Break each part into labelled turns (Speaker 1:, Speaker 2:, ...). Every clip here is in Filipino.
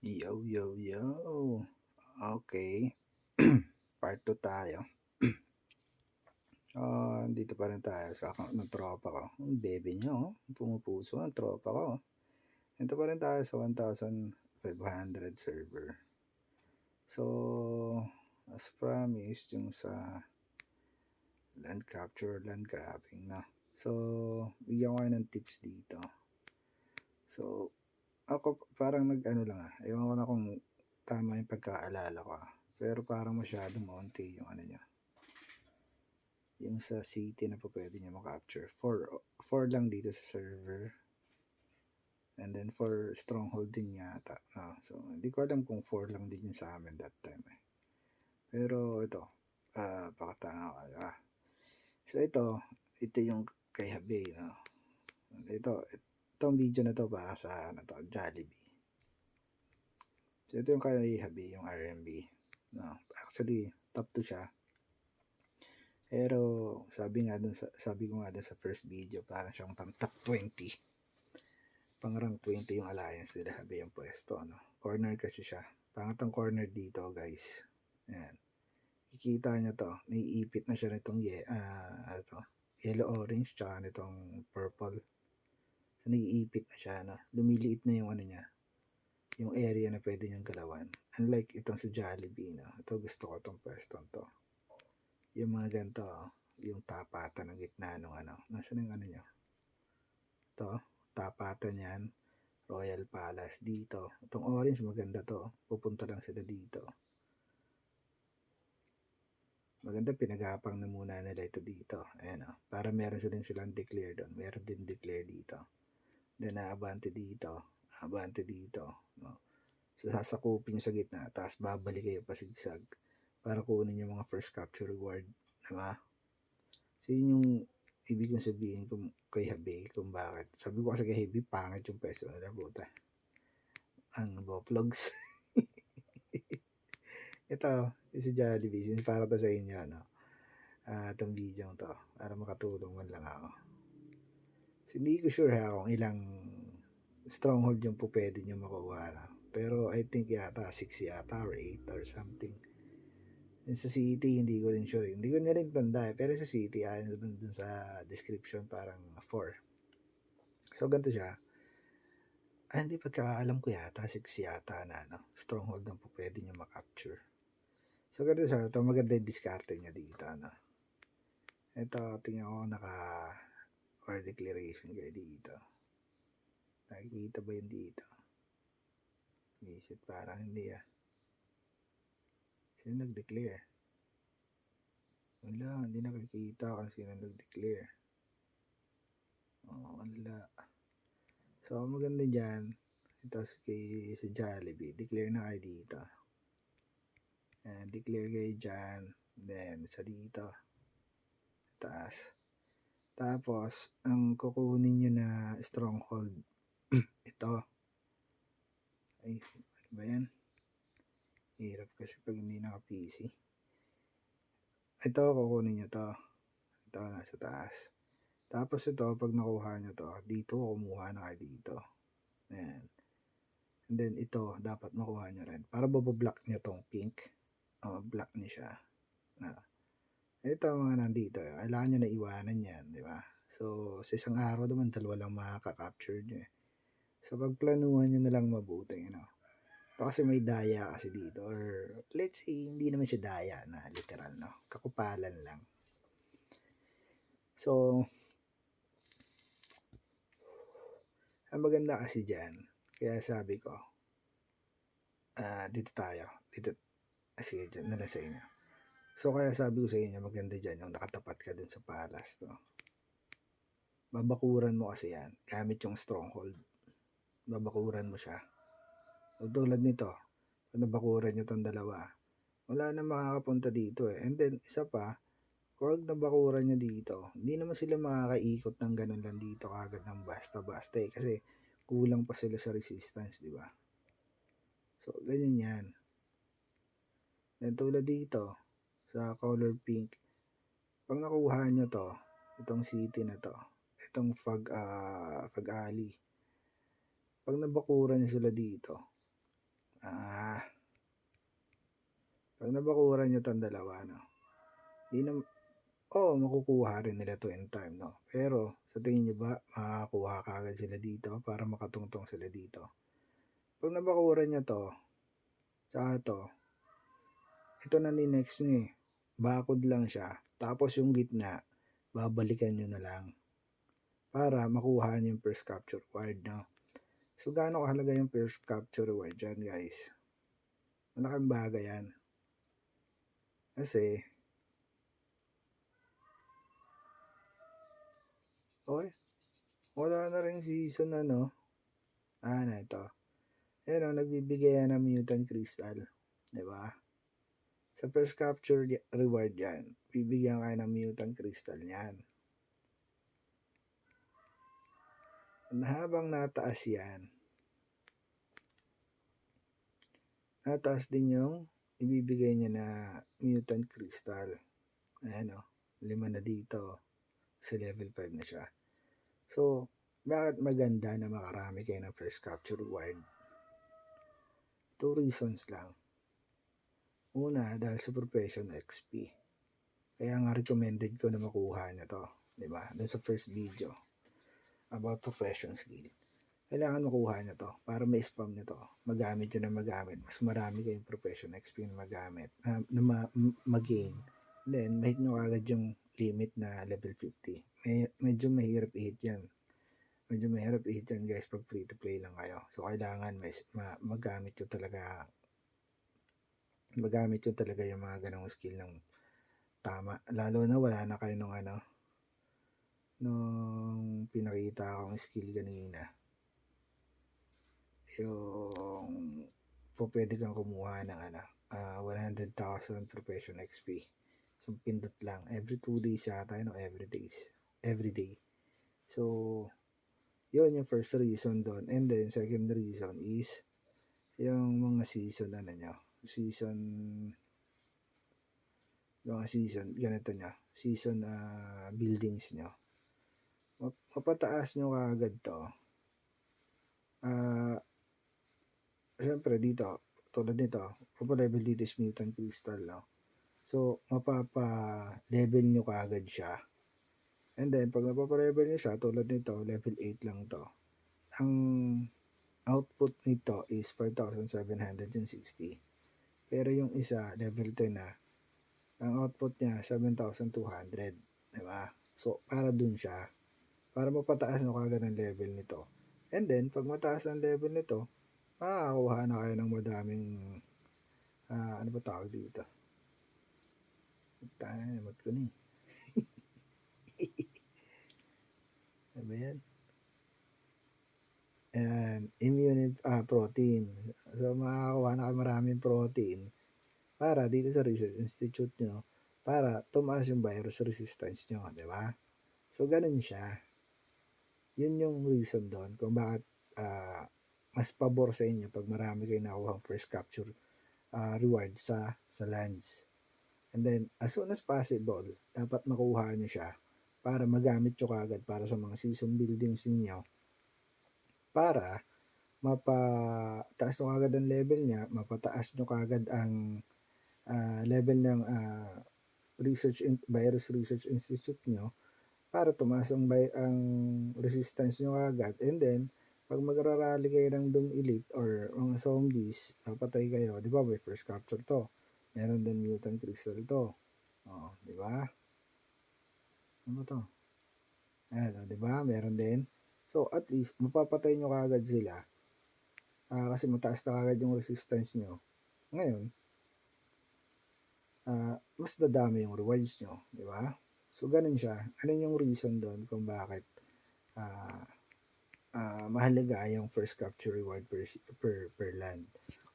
Speaker 1: Yo, yo, yo. Okay. Part 2 tayo. Dito pa rin tayo sa account ng tropa ko. Ang bebe niya, oh. Pumupuso ang tropa ko. Ito pa rin tayo sa 1,500 server. So, as promised, yung sa land capture, land grabbing na. So, bigyan ko kayo ng tips dito. So, ako parang nag-ano lang Ewan ko na kung tama yung pagkaalala ko Pero parang masyadong monte yung ano niya. Yung sa city na po pwede niya makapture. 4 lang dito sa server. And then for stronghold din yata. So, hindi ko alam kung 4 lang din yun sa amin that time Pero ito, pakatanga kayo So ito yung kay Habe. Itong video na to para sa Jollibee. So ito yung kay Habe, yung RMB. Actually, top 2 siya. Pero sabi ko nga dun sa first video, parang siyang pang top 20. Pang rank 20 yung alliance nila, Habe yung pwesto. Corner kasi siya. Pangatang corner dito, guys. Ayan. Kikita nyo to. Naiipit na siya nitong yellow-orange tsaka nitong purple. So, naiipit na siya. Lumiliit na yung niya. Yung area na pwede niyang galawan. Unlike itong sa Jollibee. Ito gusto ko itong pwesto to. Yung mga ganito, yung tapatan ng gitna nung Nasaan yung niya? Ito, tapatan yan. Royal Palace dito. Itong orange maganda to. Pupunta lang sila dito. Maganda, pinagapang na muna nila ito dito. Ayan para meron silang declare doon. Meron din declare dito. Then abante dito. Abante dito. So sasakupin nyo sa gitna. Tapos babalik kayo pasigsag. Para kunin yung mga first capture reward. Diba? So yun yung ibig kong sabihin kay Habe kung bakit. Sabi ko kasi kay Habe, pangit yung peso nila, puta. Ang vlogs. Ito, si Jollibee, para to sa inyo, itong video to, para makatulong man lang ako. So, hindi ko sure kung ilang stronghold yung po pwede nyo makuha Pero I think yata 6 yata or 8 or something. Yung sa city, hindi ko rin sure. Hindi ko na rin tanda Pero sa city, ayon dun sa description, parang 4. So, ganito siya. Hindi, pagkakaalam ko yata, 6 yata na, stronghold ang po pwede nyo makapture. So, ganito siya. Ito, maganda yung diskarte niya dito, Ito, tingnan ko or declaration kayo dito. Nakikita ba yun dito? Visit, parang hindi Sino nag-declare? Wala, hindi nakikita kung sino nag-declare. Wala. So, maganda dyan. Ito si Jollibee. Declare na kayo dito. And declare kayo dyan. Then, sa dito. Taas. Tapos, ang kukunin nyo na stronghold. Ito. Ay, ano ba yan? Hirap kasi pag hindi naka-PC. Ito, kukunin nyo to. Ito, nasa taas. Tapos ito, pag nakuha nyo to, dito, kumuha na kayo dito. Ayan. And then, ito, dapat makuha nyo rin. Para babablock nyo tong pink. Block nyo siya. Ito, mga nandito. Kailangan nyo na iwanan yan, di ba? So, sa isang araw naman, 2 lang makaka-capture nyo So, pagplanuhan nyo na lang mabuti, Ito kasi may daya kasi dito. Or, let's say, hindi naman siya daya na literal, Kakupalan lang. So, ang maganda kasi dyan, kaya sabi ko, dito tayo. Sige, dyan na lang sa inyo. So, kaya sabi ko sa inyo, maganda dyan yung nakatapat ka dun sa palace, Babakuran mo kasi yan, gamit yung stronghold. Babakuran mo siya. So, tulad nito, kung nabakuran nyo tong dalawa, wala na makakapunta dito And then, isa pa, kung nabakuran nyo dito, hindi naman sila makakaikot ng ganun lang dito kagad ng basta-basta kasi kulang pa sila sa resistance, di ba? So, ganyan yan. Then, tulad dito, sa color pink, pag nakuha nyo to, itong city na to, itong Fag Alley, pag nabakuran nyo sila dito, Pag nabakuran nyo tong dalawa, no? Di na, makukuha rin nila to in time, no? Pero, sa tingin nyo ba, makakakuha kagad sila dito para makatungtong sila dito? Pag nabakuran nyo to, tsaka to, ito na ni next nyo eh. Bakod lang siya. Tapos yung gitna, babalikan nyo na lang para makuha nyo yung first capture reward, no? So, gaano kahalaga yung first capture reward dyan, guys? Malaking bagay yan. Kasi, okay, wala na rin season na, no? Na ito. Ayan o, nagbibigay yan ng mutant crystal. Diba? Sa first capture reward yan, bibigyan kayo ng mutant crystal yan. Habang nataas yan, nataas din yung ibibigay niya na mutant crystal. Ayan o, 5 na dito. Sa level 5 na siya. So, bakit maganda na makarami kayo ng first capture reward? 2 reasons lang. Una, dahil sa profession XP. Kaya nga recommended ko na makuha na to. Diba? Doon sa first video about profession skill. Kailangan makuha nyo to para ma-spam nyo to. Magamit nyo na magamit. Mas marami kayong profession XP na magamit. Na mag-gain. Then, mahit nyo agad yung limit na level 50. Medyo mahirap i-hit yan. Medyo mahirap i-hit yan guys pag free to play lang kayo. So, kailangan magamit nyo talaga yung mga ganong skill ng tama. Lalo na wala na kayo nung nung pinakita akong skill kanina. Yung pwede kang kumuha ng 100,000 profession XP. So, pindot lang. Every 2 days yata, every day. So, yun yung first reason doon. And then, second reason is yung mga season, ganito nyo, season buildings nyo. Mapataas nyo kagad to. Siyempre dito, tulad nito, level dito is mutant crystal, no? So, mapapa-level nyo kagad siya. And then, pag napapa-level nyo siya, tulad nito, level 8 lang to. Ang output nito is 5,760. Pero yung isa, level 10 na, ang output niya, 7,200. Diba? So, para dun siya. Para mapataas nyo kagad ang level nito. And then, pag mataas ang level nito, makakakuha na kayo ng madaming ano ba tawag dito? Namat ko ni. Ano ba yan? And immune protein. So, makakakuha na kayo maraming protein para dito sa research institute nyo para tumaas yung virus resistance nyo. Diba? So, ganun siya. Yun yung reason doon kung bakit mas pabor sa inyo pag marami kayo nakuha first capture reward sa lands. And then, as soon as possible, dapat makuha nyo siya para magamit nyo kagad para sa mga season buildings ninyo para mapataas nyo kagad ang level niya, mapataas nyo kagad ang level ng virus research institute nyo para tumaas ang resistance nyo kagad. And then, pag magrarally kayo ng Doom Elite or mga zombies, papatay kayo, di ba, may first capture to. Meron din mutant crystal to. Di ba? Ano to? Ayan, di ba? Meron din. So, at least, mapapatay nyo kagad sila. Kasi mataas na kagad yung resistance nyo. Ngayon, mas dadami yung rewards nyo. Di ba? So, ganun siya. Ganun yung reason doon kung bakit mahalaga yung first capture reward per land.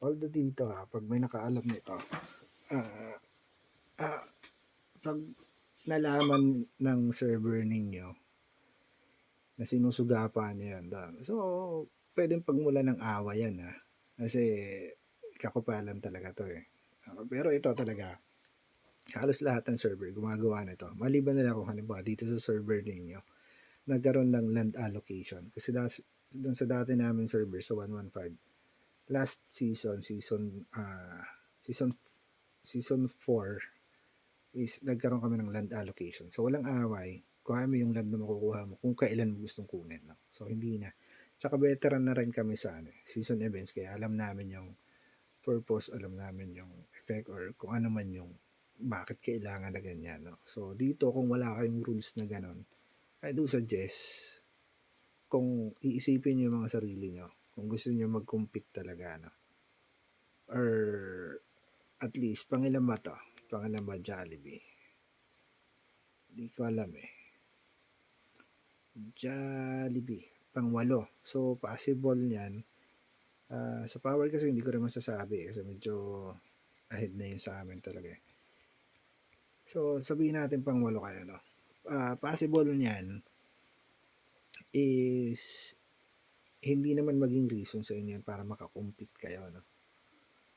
Speaker 1: Although dito pag may nakaalam nito, pag nalaman ng server ninyo na sinusugapan nyo yan doon. So, pwedeng pagmula ng awa yan Kasi kakupalan talaga to pero ito talaga, halos lahat ng server gumagawa nito. Maliban na lang kung halimbawa dito sa server ninyo nagkaroon ng land allocation. Kasi doon sa dati namin server sa 115, last season, season season 4 is nagkaroon kami ng land allocation. So walang away, kuha mo yung land na makukuha mo kung kailan mo gustong kunin. No? So hindi na. Tsaka veteran na rin kami sa season events kaya alam namin yung purpose, alam namin yung effect or kung ano man yung bakit kailangan na ganyan. No? So dito kung wala kayong rules na ganon, I do suggest kung iisipin niyo yung mga sarili nyo, kung gusto niyo mag-compete talaga, no? Or at least, pangilan ba to? Pangilan ba Jollibee? Hindi ko alam eh. Jollibee, pang-8. So, possible niyan. Sa power kasi hindi ko rin masasabi kasi medyo ahead na yun sa amin talaga eh. So, sabihin natin pang-8 kayo, no? Possible niyan is hindi naman maging reason sa inyo para makakompete kayo, no?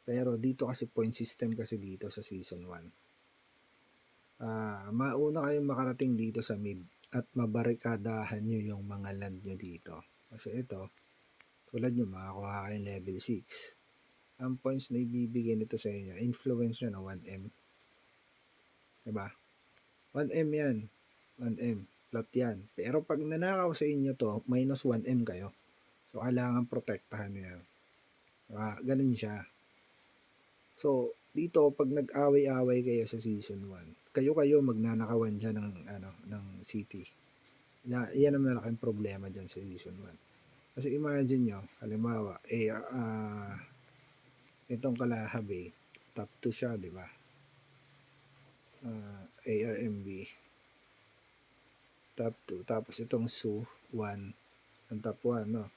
Speaker 1: Pero dito kasi point system kasi dito sa season 1. Mauna kayong makarating dito sa mid at mabarikadahan nyo yung mga land nyo dito. Kasi ito, tulad nyo, makakuha kayong level 6. Ang points na ibibigay nito sa inyo, influence nyo na 1M. Diba? 1M yan. 1M. Plot yan. Pero pag nanakaw sa inyo to, minus 1M kayo. So, kailangan protektahan nyo yan. Diba? Ganun siya. So, dito pag nag-away-away kayo sa season 1, kayo magnanakawan diyan ng city. Yan ang malaking problema diyan sa season 1. Kasi imagine nyo, halimbawa, itong Kalahabe, top 2 siya, di ba? ARMB top 2, tapos itong Su 1 ang top 1, no?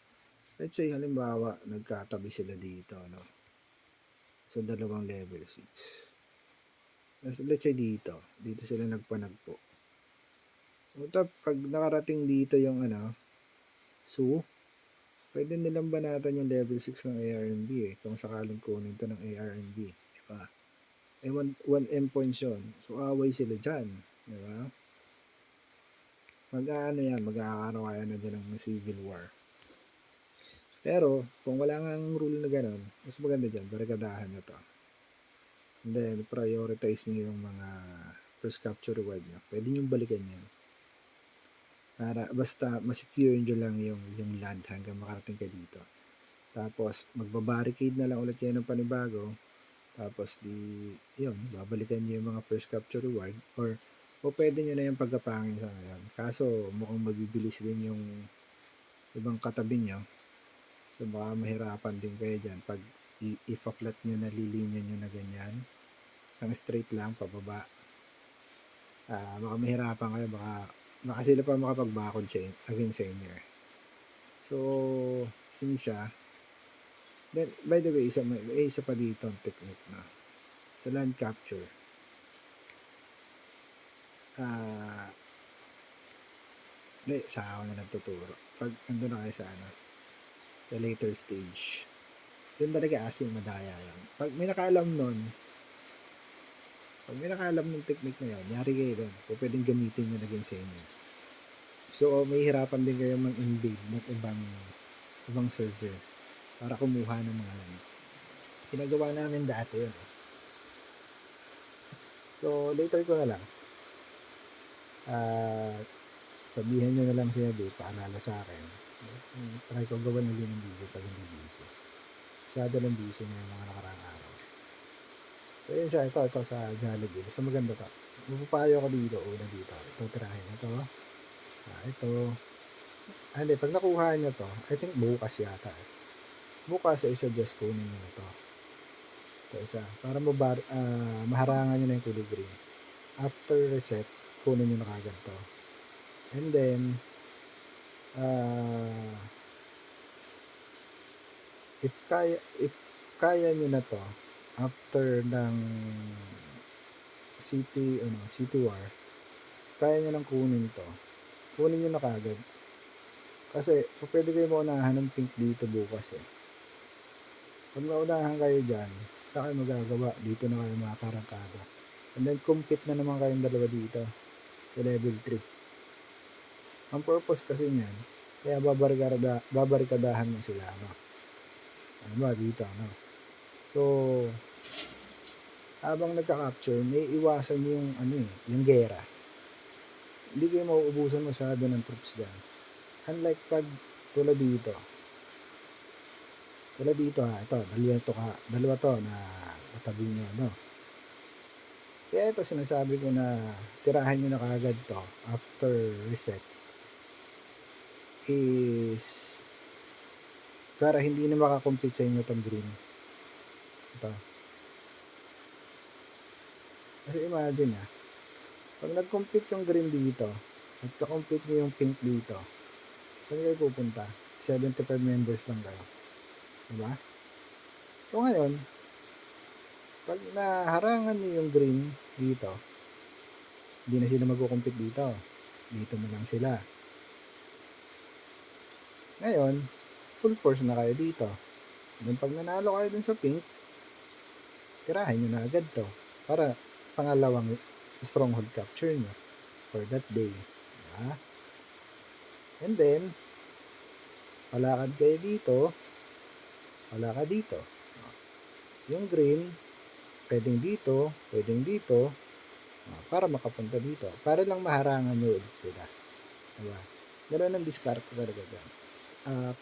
Speaker 1: Let's say halimbawa, nagkatabi sila dito, no? So, dalawang level 6. Let's say dito sila nagpanagpo. Pag nakarating dito yung Su, pwede nilang banatan yung level 6 ng ARMB eh, kung sakaling kunin to ng ARMB, diba? 1M points yun. So, away sila dyan, diba? Magkakaroon na dyan ng civil war. Pero, kung wala nga rule na gano'n, mas maganda dyan, barikadahan na to. And then, prioritize nyo yung mga first capture reward nyo. Pwede nyo balikan yan. Para basta masecure nyo lang yung land hanggang makarating kayo dito. Tapos, magbabarricade na lang ulit kayo ng panibago. Tapos, babalikan nyo yung mga first capture reward. Or pwede nyo na yung pagkapangin sa ngayon. Kaso, mukhang mabibilis din yung ibang katabi nyo. So, baka mahirapan din kayo dyan. Pag i-flat nyo na lilinya nyo na ganyan, isang straight lang, pababa. Baka mahirapan kayo. Baka sila pa makapagbakod against sa inyo. So, yun siya. Then, by the way, isa pa dito ang technique na sa land capture. Sa ako na nagtuturo. Pag ando na kayo sa later stage, yun talaga asin madaya yan. Pag may nakaalam ng technique na yun, yari kayo doon. So, pwedeng gamitin nyo na din sa inyo. So, may hirapan din kayo mag-invade ng ibang server para kumuha ng mga lands. Ginagawa namin dati yun. So, later ko na lang. Sabihan nyo na lang siya, paalala sa akin. Try ko gawin ulit ng video pag hindi busy. Masyado lang busy na yung mga nakaraang araw. So, yun siya. Ito sa Jollibee. Basta maganda to. Mapapayo ko dito. Una dito. Ito, tirahin. Ito. Hindi. Pag nakuha nyo to, I think bukas yata. Bukas, i-suggest kunin nyo na to. Ito isa. Para maharangan nyo na yung kulay green. After reset, kunin nyo na kagad to. And then, if kaya nyo na to, after ng city war, kaya nyo nang kunin to, kunin nyo na kagad. Kasi, pwede kayo maunahan ng pink dito bukas eh. Pag naunahan kayo dyan, wala kayo magagawa. Dito na kayo makakarangkada. And then, compete na naman kayong dalawa dito sa level 3. Ang purpose kasi niyan, kaya babarikadahan mo sila, Ano ba dito, no? So, habang nagka-capture, may iwasan yung yung gera. Hindi kayo mauubusan masyado ng troops dyan. Unlike pag tulad dito ito, dalawa to na katabi nyo, no? Kaya ito sinasabi ko na tirahan nyo na kagad to after reset is para hindi na makakompete sa inyo tong green. Ito. Kasi imagine pag nag-compete yung green dito at ka-compete nyo yung pink dito, saan kayo pupunta? 75 members lang kayo. Diba? So ngayon, pag naharangan nyo yung green dito, hindi na sila magko-compete dito. Dito na lang sila. Ngayon, full force na kayo dito. Then pag nanalo kayo dun sa pink, tirahin nyo na agad to para pangalawang stronghold capture nyo for that day. Diba? And then, palakad kayo dito, palakad dito. Yung green, pwedeng dito, para makapunta dito. Para lang maharangan nyo ulit sila. Diba? Ganoon ang discard talaga dyan.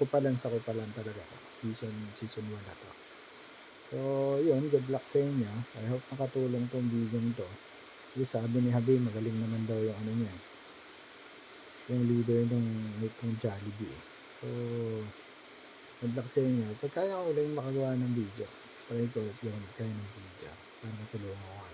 Speaker 1: Kupalan sa kupalan talaga to. Season 1 na to. So, yun. Good luck sa inyo. I hope makatulong tong video to. Kasi sabi ni Habi, magaling naman daw yung niya. Yung leader nitong Jollibee. So, good luck sa inyo. Pag kaya ko ulit makagawa ng video, try ko ulit yung kayo ng video para matulungan ko